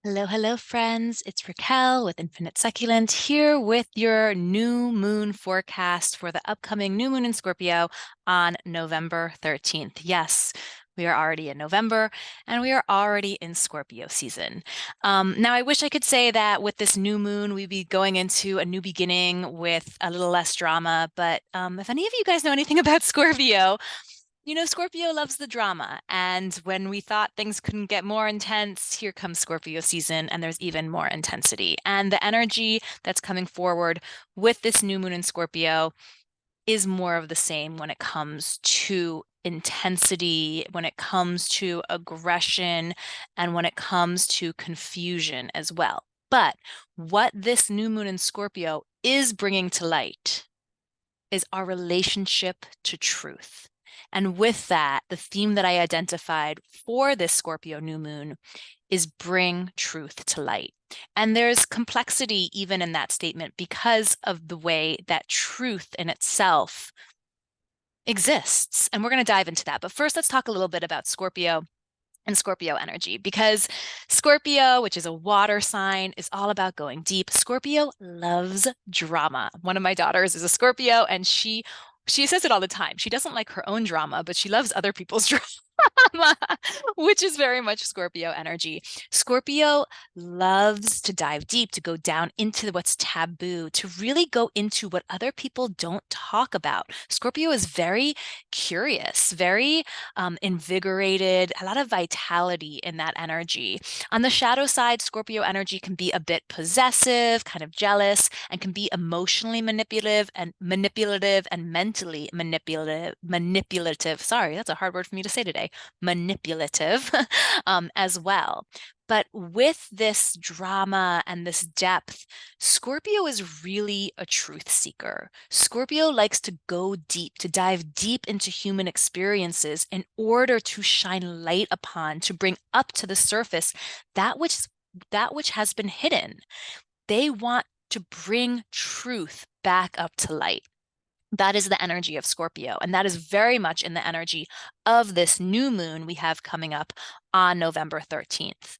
Hello, hello, friends. It's Raquel with Infinite Succulent here with your new moon forecast for the upcoming new moon in Scorpio on November 13th. Yes, we are already in November and we are already in Scorpio season. Now, I wish I could say that with this new moon, we'd be going into a new beginning with a little less drama. But if any of you guys know anything about Scorpio, Scorpio loves the drama. And when we thought things couldn't get more intense, here comes Scorpio season, and there's even more intensity. And the energy that's coming forward with this new moon in Scorpio is more of the same when it comes to intensity, when it comes to aggression, and when it comes to confusion as well. But what this new moon in Scorpio is bringing to light is our relationship to truth. And with that, the theme that I identified for this Scorpio new moon is bring truth to light. And there's complexity even in that statement because of the way that truth in itself exists. And we're going to dive into that. But first, let's talk a little bit about Scorpio and Scorpio energy, because Scorpio, which is a water sign, is all about going deep. Scorpio loves drama. One of my daughters is a Scorpio, and she says it all the time. She doesn't like her own drama, but she loves other people's drama. Which is very much Scorpio energy. Scorpio loves to dive deep, to go down into what's taboo, to really go into what other people don't talk about. Scorpio is very curious, very invigorated, a lot of vitality in that energy. On the shadow side, Scorpio energy can be a bit possessive, kind of jealous, and can be emotionally manipulative and mentally manipulative. Sorry, that's a hard word for me to say today. Manipulative as well. But with this drama and this depth, Scorpio is really a truth seeker. Scorpio likes to go deep, to dive deep into human experiences in order to shine light upon, to bring up to the surface that which has been hidden. They want to bring truth back up to light. That is the energy of Scorpio. And that is very much in the energy of this new moon we have coming up on November 13th.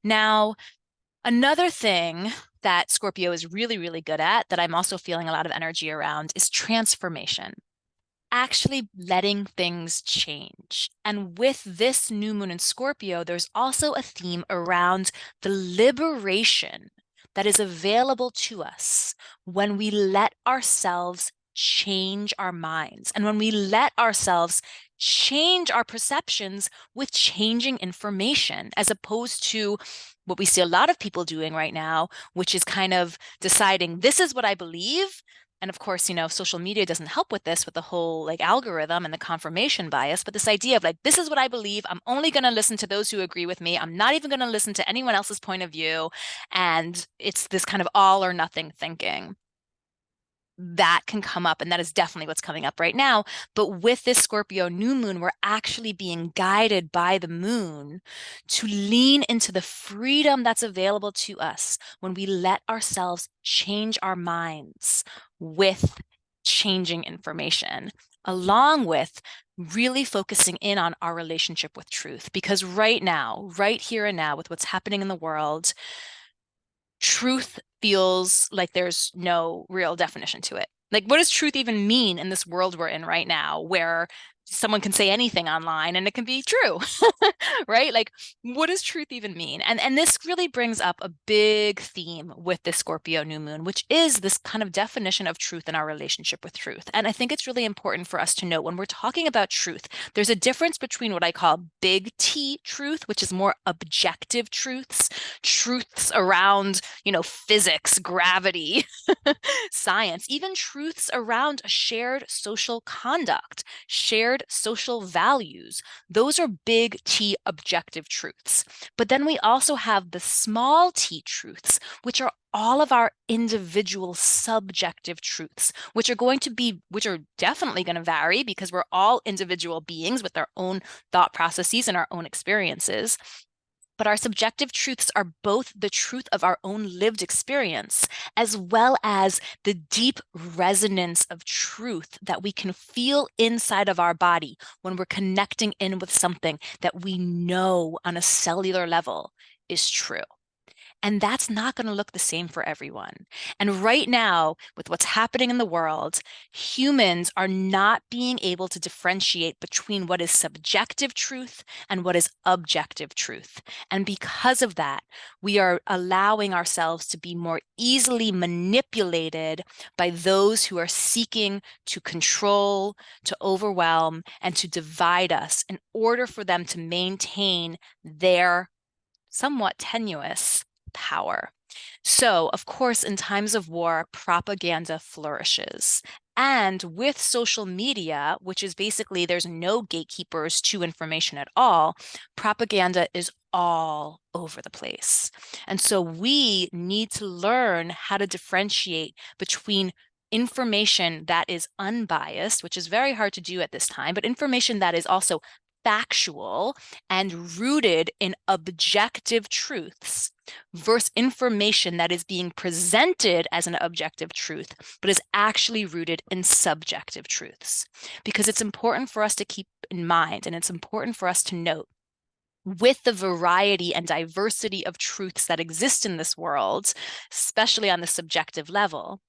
Now, another thing that Scorpio is really, really good at, that I'm also feeling a lot of energy around, is transformation. Actually letting things change. And with this new moon in Scorpio, there's also a theme around the liberation that is available to us when we let ourselves change our minds and when we let ourselves change our perceptions with changing information, as opposed to what we see a lot of people doing right now, which is kind of deciding this is what I believe. And of course, social media doesn't help with this, with the whole like algorithm and the confirmation bias, but this idea of like, this is what I believe. I'm only going to listen to those who agree with me. I'm not even going to listen to anyone else's point of view. And it's this kind of all or nothing thinking that can come up, and that is definitely what's coming up right now. But with this Scorpio new moon, we're actually being guided by the moon to lean into the freedom that's available to us when we let ourselves change our minds with changing information, along with really focusing in on our relationship with truth. Because right now, right here and now, with what's happening in the world, truth feels like there's no real definition to it. Like, what does truth even mean in this world we're in right now, where someone can say anything online and it can be true, right? Like, what does truth even mean? And this really brings up a big theme with this Scorpio new moon, which is this kind of definition of truth in our relationship with truth. And I think it's really important for us to know when we're talking about truth, there's a difference between what I call big T truth, which is more objective truths, truths around, physics, gravity, science, even truths around shared social conduct, shared social values. Those are big T objective truths. But then we also have the small t truths, which are all of our individual subjective truths, which are definitely going to vary because we're all individual beings with our own thought processes and our own experiences. But our subjective truths are both the truth of our own lived experience, as well as the deep resonance of truth that we can feel inside of our body when we're connecting in with something that we know on a cellular level is true. And that's not going to look the same for everyone. And right now, with what's happening in the world, humans are not being able to differentiate between what is subjective truth and what is objective truth. And because of that, we are allowing ourselves to be more easily manipulated by those who are seeking to control, to overwhelm, and to divide us in order for them to maintain their somewhat tenuous power. So, of course, in times of war, propaganda flourishes. And with social media, which is basically there's no gatekeepers to information at all, propaganda is all over the place. And so we need to learn how to differentiate between information that is unbiased, which is very hard to do at this time, but information that is also factual and rooted in objective truths versus information that is being presented as an objective truth, but is actually rooted in subjective truths. Because it's important for us to keep in mind, and it's important for us to note, with the variety and diversity of truths that exist in this world, especially on the subjective level,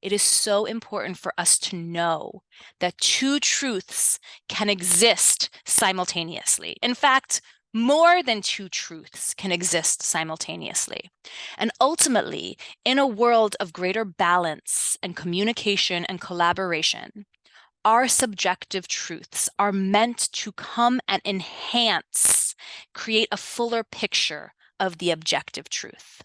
it is so important for us to know that two truths can exist simultaneously. In fact, more than two truths can exist simultaneously. And ultimately, in a world of greater balance and communication and collaboration, our subjective truths are meant to come and enhance, create a fuller picture of the objective truth.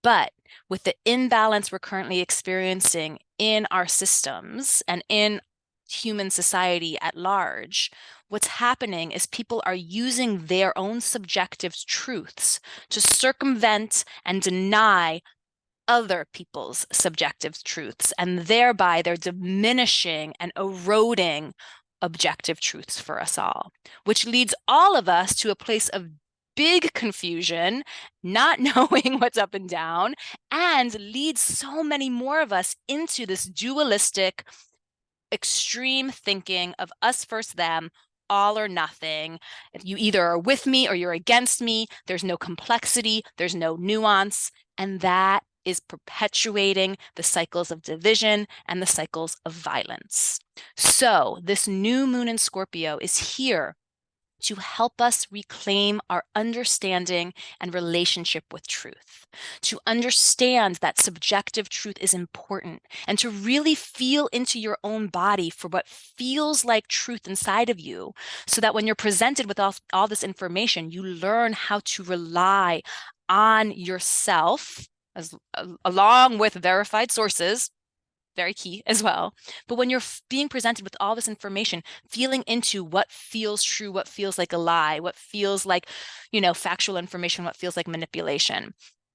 But with the imbalance we're currently experiencing in our systems and in human society at large, what's happening is people are using their own subjective truths to circumvent and deny other people's subjective truths, and thereby they're diminishing and eroding objective truths for us all, which leads all of us to a place of big confusion, not knowing what's up and down, and leads so many more of us into this dualistic, extreme thinking of us versus them, all or nothing. You either are with me or you're against me. There's no complexity, there's no nuance, and that is perpetuating the cycles of division and the cycles of violence. So this new moon in Scorpio is here to help us reclaim our understanding and relationship with truth, to understand that subjective truth is important, and to really feel into your own body for what feels like truth inside of you, so that when you're presented with all this information, you learn how to rely on yourself along with verified sources, very key as well. But when you're being presented with all this information, feeling into what feels true, what feels like a lie, what feels like, factual information, what feels like manipulation.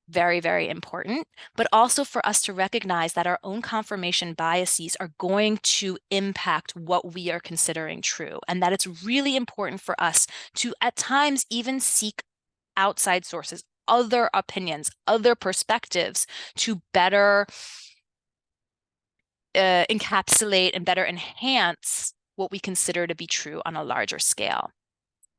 Very, very important. But also for us to recognize that our own confirmation biases are going to impact what we are considering true. And that it's really important for us to, at times, even seek outside sources, other opinions, other perspectives to better encapsulate and better enhance what we consider to be true on a larger scale.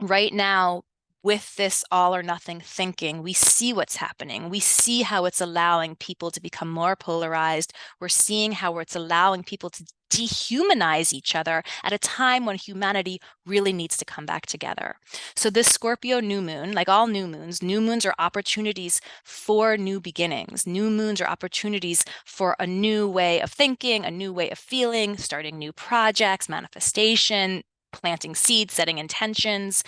Right now, with this all or nothing thinking, we see what's happening. We see how it's allowing people to become more polarized. We're seeing how it's allowing people to dehumanize each other at a time when humanity really needs to come back together. So this Scorpio new moon, like all new moons are opportunities for new beginnings. New moons are opportunities for a new way of thinking, a new way of feeling, starting new projects, manifestation, planting seeds, setting intentions.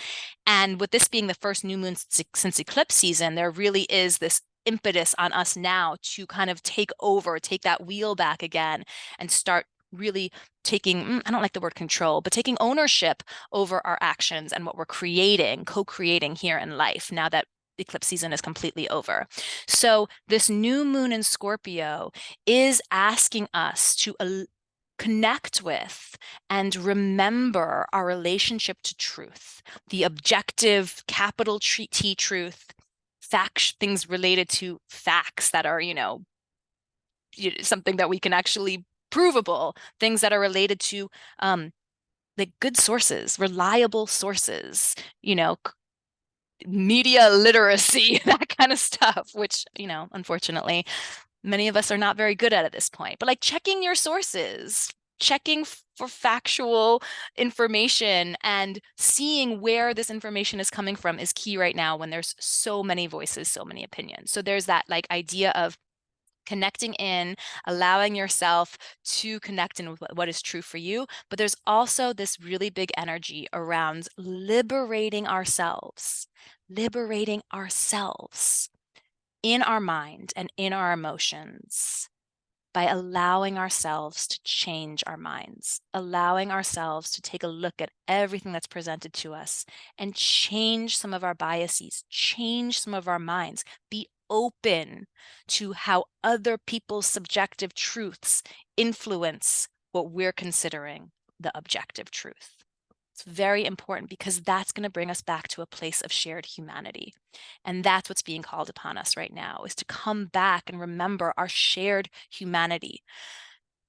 And with this being the first new moon since eclipse season, there really is this impetus on us now to kind of take that wheel back again and start really taking, I don't like the word control, but taking ownership over our actions and what we're creating, co-creating here in life now that eclipse season is completely over. So this new moon in Scorpio is asking us to connect with and remember our relationship to truth, the objective capital T truth, things related to facts that are, something that we can actually provable, things that are related to like good sources, reliable sources, media literacy, that kind of stuff, which, unfortunately, many of us are not very good at this point. But like checking your sources, checking for factual information and seeing where this information is coming from is key right now when there's so many voices, so many opinions. So there's that like idea of connecting in, allowing yourself to connect in with what is true for you. But there's also this really big energy around liberating ourselves in our mind and in our emotions by allowing ourselves to change our minds, allowing ourselves to take a look at everything that's presented to us and change some of our biases, change some of our minds, be open to how other people's subjective truths influence what we're considering the objective truth. It's very important because that's going to bring us back to a place of shared humanity. And that's what's being called upon us right now, is to come back and remember our shared humanity.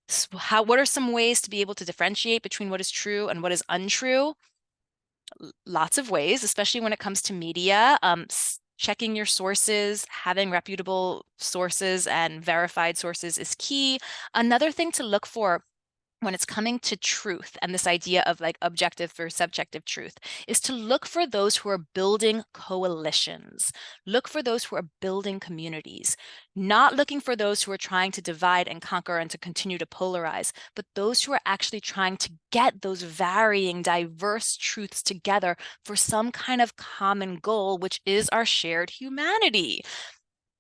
So what are some ways to be able to differentiate between what is true and what is untrue? Lots of ways, especially when it comes to media. Checking your sources, having reputable sources and verified sources is key. Another thing to look for when it's coming to truth and this idea of like objective versus subjective truth is to look for those who are building coalitions, look for those who are building communities, not looking for those who are trying to divide and conquer and to continue to polarize, but those who are actually trying to get those varying, diverse truths together for some kind of common goal, which is our shared humanity.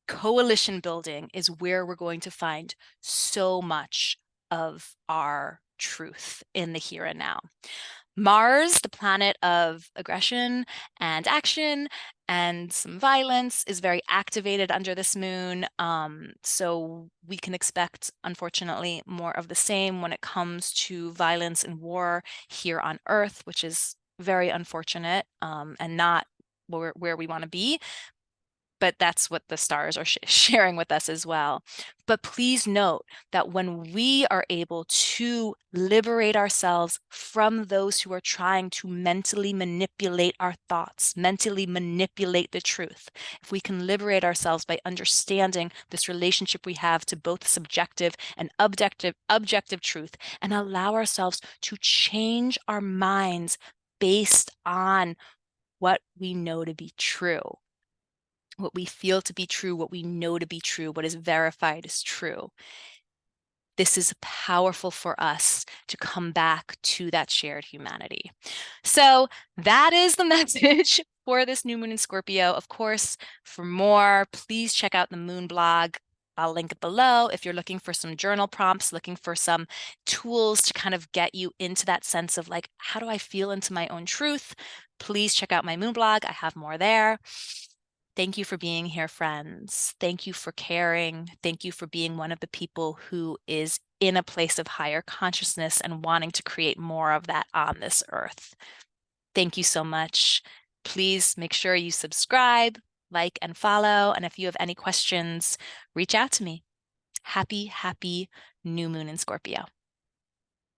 Coalition building is where we're going to find so much of our truth in the here and now. Mars, the planet of aggression and action and some violence, is very activated under this moon. So we can expect, unfortunately, more of the same when it comes to violence and war here on Earth, which is very unfortunate and not where we want to be. But that's what the stars are sharing with us as well. But please note that when we are able to liberate ourselves from those who are trying to mentally manipulate our thoughts, mentally manipulate the truth, if we can liberate ourselves by understanding this relationship we have to both subjective and objective truth, and allow ourselves to change our minds based on what we know to be true, what we feel to be true, what we know to be true, what is verified as true. This is powerful for us to come back to that shared humanity. So that is the message for this new moon in Scorpio. Of course, for more, please check out the moon blog. I'll link it below if you're looking for some journal prompts, looking for some tools to kind of get you into that sense of like, how do I feel into my own truth? Please check out my moon blog. I have more there. Thank you for being here, friends. Thank you for caring. Thank you for being one of the people who is in a place of higher consciousness and wanting to create more of that on this earth. Thank you so much. Please make sure you subscribe, like, and follow. And if you have any questions, reach out to me. Happy new moon in Scorpio.